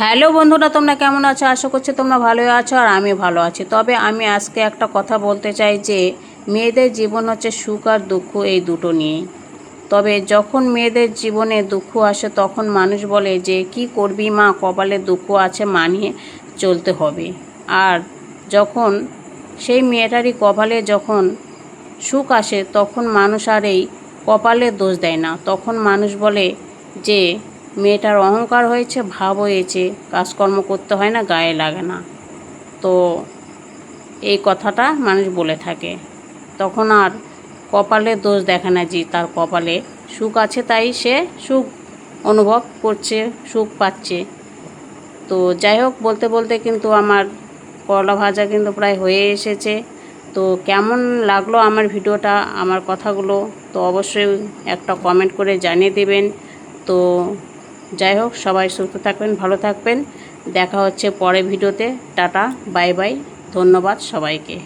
Hello বন্ধুরা, তোমরা কেমন আছো? আশা করছি তোমরা ভালোই আছো আর আমি ভালো আছি। তবে আমি আজকে একটা কথা বলতে চাই যে মেয়েদের জীবন হচ্ছে সুখ আর দুঃখ, এই দুটো নিয়েই। তবে যখন মেয়েদের জীবনে দুঃখ আসে তখন মানুষ বলে যে কি করবি মা, কপালে দুঃখ আছে, মানিয়ে চলতে হবে। আর যখন সেই মেয়েটারই কপালে যখন সুখ আসে তখন মানুষ আর এই কপালের দোষ দেয় না। তখন মানুষ বলে যে মেয়েটার অহংকার হয়েছে, ভাব হয়েছে, কাজকর্ম করতে হয় না, গায়ে লাগে না। তো এই কথাটা মানুষ বলে থাকে। তখন আর কপালের দোষ দেখে না যে তার কপালে সুখ আছে তাই সে সুখ অনুভব করছে, সুখ পাচ্ছে। তো যাই হোক, বলতে বলতে কিন্তু আমার করলা ভাজা কিন্তু প্রায় হয়ে এসেছে। তো কেমন লাগলো আমার ভিডিওটা, আমার কথাগুলো, তো অবশ্যই একটা কমেন্ট করে জানিয়ে দেবেন। তো যাই হোক, সবাই সুস্থ থাকবেন, ভালো থাকবেন। দেখা হচ্ছে পরের ভিডিওতে। টাটা, বাই বাই, ধন্যবাদ সবাইকে।